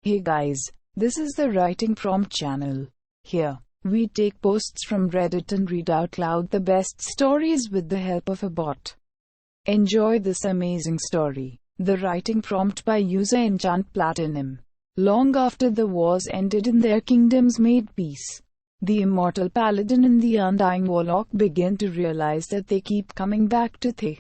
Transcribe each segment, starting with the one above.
Hey guys, this is the Writing Prompt channel. Here, we take posts from Reddit and read out loud the best stories with the help of a bot. Enjoy this amazing story. The Writing Prompt by user Enchant Platinum. Long after the wars ended and their kingdoms made peace, the immortal paladin and the undying warlock began to realize that they keep coming back to the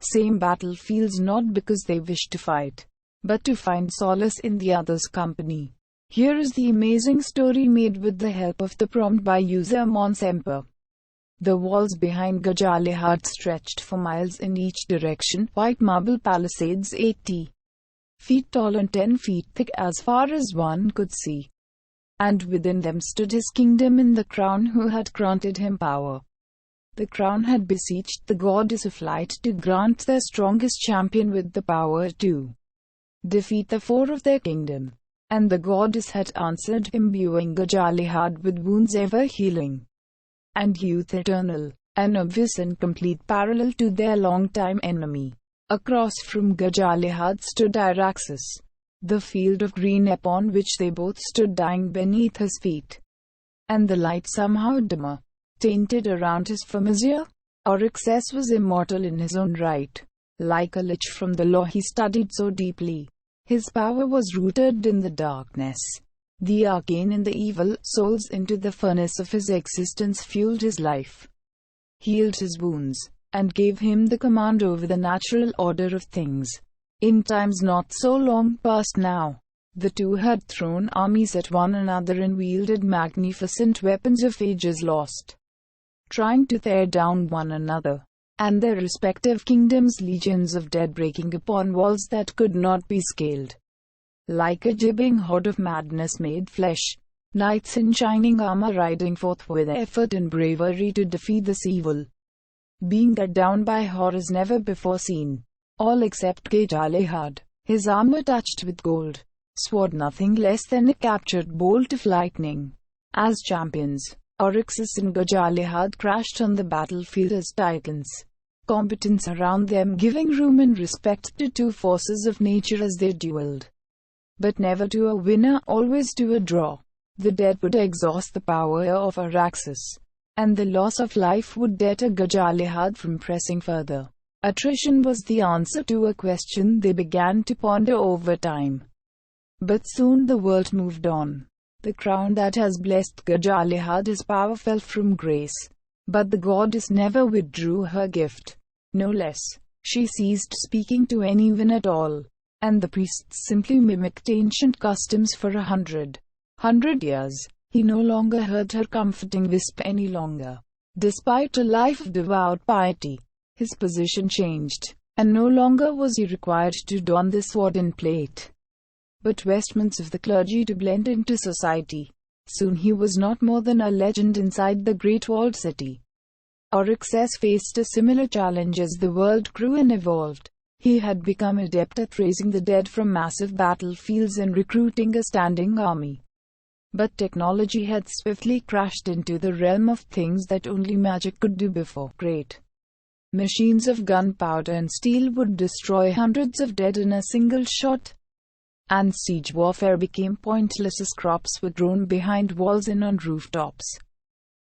same battlefields, not because they wish to fight, but to find solace in the other's company. Here is the amazing story made with the help of the prompt by user Monsemper. The walls behind Gajalihad stretched for miles in each direction, white marble palisades 80 feet tall and 10 feet thick as far as one could see. And within them stood his kingdom and the crown who had granted him power. The crown had beseeched the goddess of light to grant their strongest champion with the power to defeat the foe of their kingdom. And the goddess had answered, imbuing Gajalihad with wounds ever healing and youth eternal, an obvious and complete parallel to their long-time enemy. Across from Gajalihad stood Iraxis, the field of green upon which they both stood dying beneath his feet. And the light somehow dimmer, tainted around his familiar. Oryxes was immortal in his own right. Like a lich from the law he studied so deeply, his power was rooted in the darkness. The arcane and the evil souls into the furnace of his existence fueled his life, healed his wounds, and gave him the command over the natural order of things. In times not so long past now, the two had thrown armies at one another and wielded magnificent weapons of ages lost, trying to tear down one another and their respective kingdoms, legions of dead breaking upon walls that could not be scaled. Like a gibbering horde of madness made flesh, knights in shining armor riding forth with effort and bravery to defeat this evil being cut down by horrors never before seen. All except Gajalihad, his armor touched with gold, sword nothing less than a captured bolt of lightning. As champions, Oryxes and Gajalihad crashed on the battlefield as titans, combatants around them giving room and respect to two forces of nature as they dueled. But never to a winner, always to a draw. The dead would exhaust the power of Iraxis, and the loss of life would deter Gajalihad from pressing further. Attrition was the answer to a question they began to ponder over time. But soon the world moved on. The crown that has blessed Gajalihad, his power fell from grace. But the goddess never withdrew her gift. No less, she ceased speaking to anyone at all. And the priests simply mimicked ancient customs for 100 years. He no longer heard her comforting whisper any longer. Despite a life of devout piety, his position changed, and no longer was he required to don the sword and plate, but vestments of the clergy to blend into society. Soon he was not more than a legend inside the great walled city. Oryxes faced a similar challenge as the world grew and evolved. He had become adept at raising the dead from massive battlefields and recruiting a standing army. But technology had swiftly crashed into the realm of things that only magic could do before. Great machines of gunpowder and steel would destroy hundreds of dead in a single shot, and siege warfare became pointless as crops were grown behind walls and on rooftops,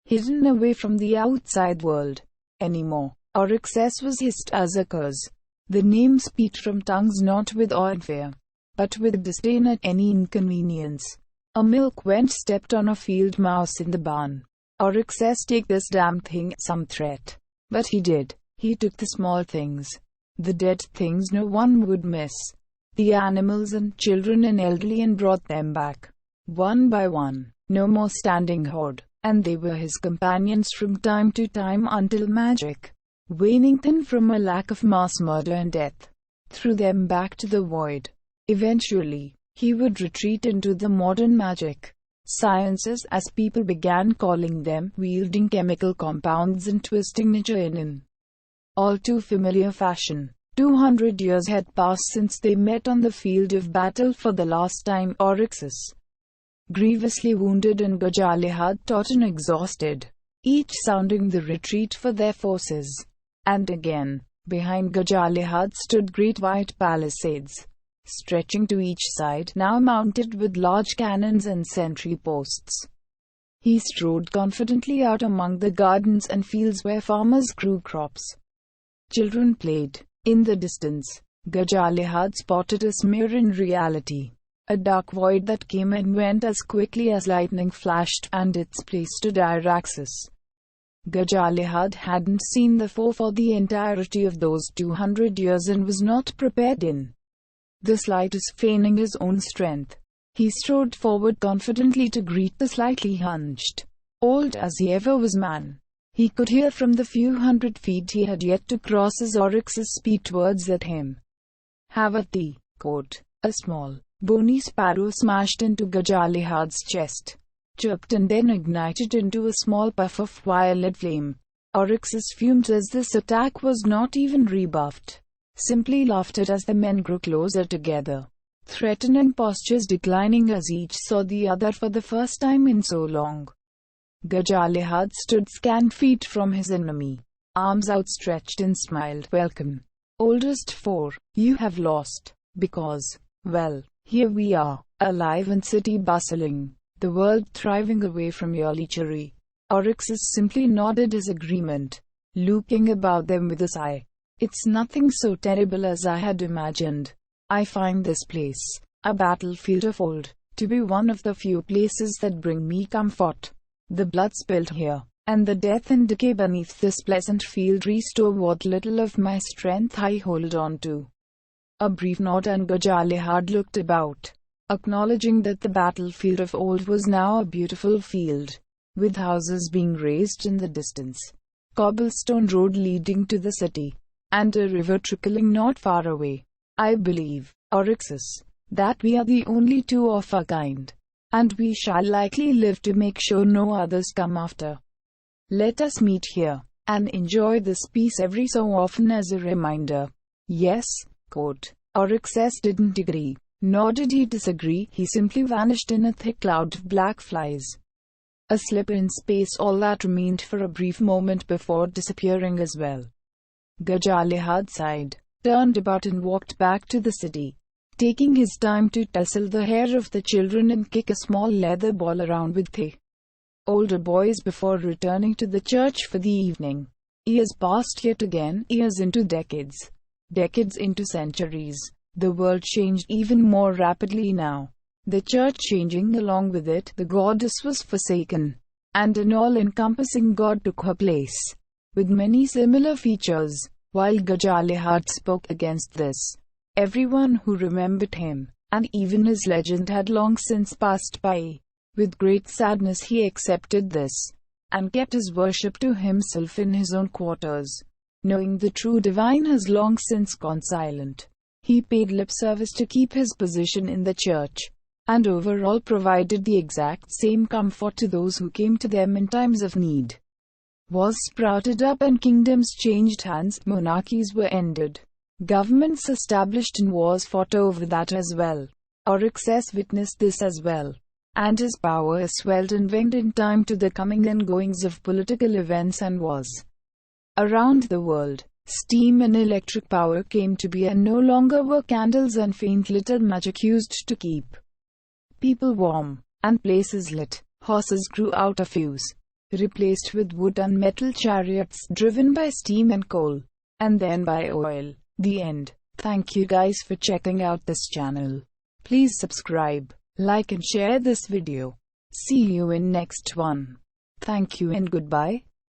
hidden away from the outside world. Anymore, Oryxes was hissed as a curse. The name spit from tongues not with awe and fear, but with disdain at any inconvenience. A milk went stepped on a field mouse in the barn. Oryxes, take this damn thing, some threat. But he did. He took the small things, the dead things no one would miss, the animals and children and elderly, and brought them back, one by one. No more standing horde. And they were his companions from time to time until magic, waning thin from a lack of mass murder and death, threw them back to the void. Eventually, he would retreat into the modern magic sciences, as people began calling them, wielding chemical compounds and twisting nature in an all too familiar fashion. 200 years had passed since they met on the field of battle for the last time. Oryxes, grievously wounded, and Gajalihad, taut and exhausted, each sounding the retreat for their forces. And again, behind Gajalihad stood great white palisades, stretching to each side, now mounted with large cannons and sentry posts. He strode confidently out among the gardens and fields where farmers grew crops. Children played. In the distance, Gajale had spotted a smear in reality. A dark void that came and went as quickly as lightning flashed, and its place stood Iraxis. Gajalehad hadn't seen the foe for the entirety of those 200 years and was not prepared in the slightest, feigning his own strength. He strode forward confidently to greet the slightly hunched, old as he ever was man. He could hear from the few hundred feet he had yet to cross as Oryx's speed words at him. "Have a tea, court." A small, bony sparrow smashed into Gajalehad's chest, chirped and then ignited into a small puff of violet flame. Oryx's fumed as this attack was not even rebuffed, simply laughed at as the men grew closer together, threatening postures declining as each saw the other for the first time in so long. Gajalehad stood scant feet from his enemy, arms outstretched and smiled. "Welcome, oldest four. You have lost, because, well, here we are, alive and city bustling, the world thriving away from your lechery." Oryxus simply nodded his agreement, looking about them with a sigh. "It's nothing so terrible as I had imagined. I find this place, a battlefield of old, to be one of the few places that bring me comfort. The blood spilled here, and the death and decay beneath this pleasant field restore what little of my strength I hold on to." A brief nod and Gajalehad looked about, acknowledging that the battlefield of old was now a beautiful field, with houses being raised in the distance, cobblestone road leading to the city, and a river trickling not far away. "I believe, Oryxus, that we are the only two of our kind, and we shall likely live to make sure no others come after. Let us meet here, and enjoy this peace every so often as a reminder." "Yes, court." Oryxus didn't agree, nor did he disagree. He simply vanished in a thick cloud of black flies. A slip in space, all that remained for a brief moment before disappearing as well. Gajalehad sighed, turned about and walked back to the city, taking his time to tussle the hair of the children and kick a small leather ball around with the older boys before returning to the church for the evening. Years passed yet again, years into decades, decades into centuries. The world changed even more rapidly now. The church changing along with it, the goddess was forsaken, and an all-encompassing god took her place, with many similar features. While Gajalehad spoke against this, everyone who remembered him, and even his legend, had long since passed by. With great sadness he accepted this, and kept his worship to himself in his own quarters. Knowing the true divine has long since gone silent, he paid lip service to keep his position in the church, and overall provided the exact same comfort to those who came to them in times of need. Wars sprouted up and kingdoms changed hands, monarchies were ended, governments established and wars fought over that as well. Oryxus witnessed this as well, and his power swelled and waned in time to the coming and goings of political events and wars. Around the world, steam and electric power came to be, and no longer were candles and faint little magic used to keep people warm, and places lit. Horses grew out of use, replaced with wood and metal chariots driven by steam and coal, and then by oil. The end. Thank you guys for checking out this channel. Please subscribe, like and share this video. See you in next one. Thank you and goodbye.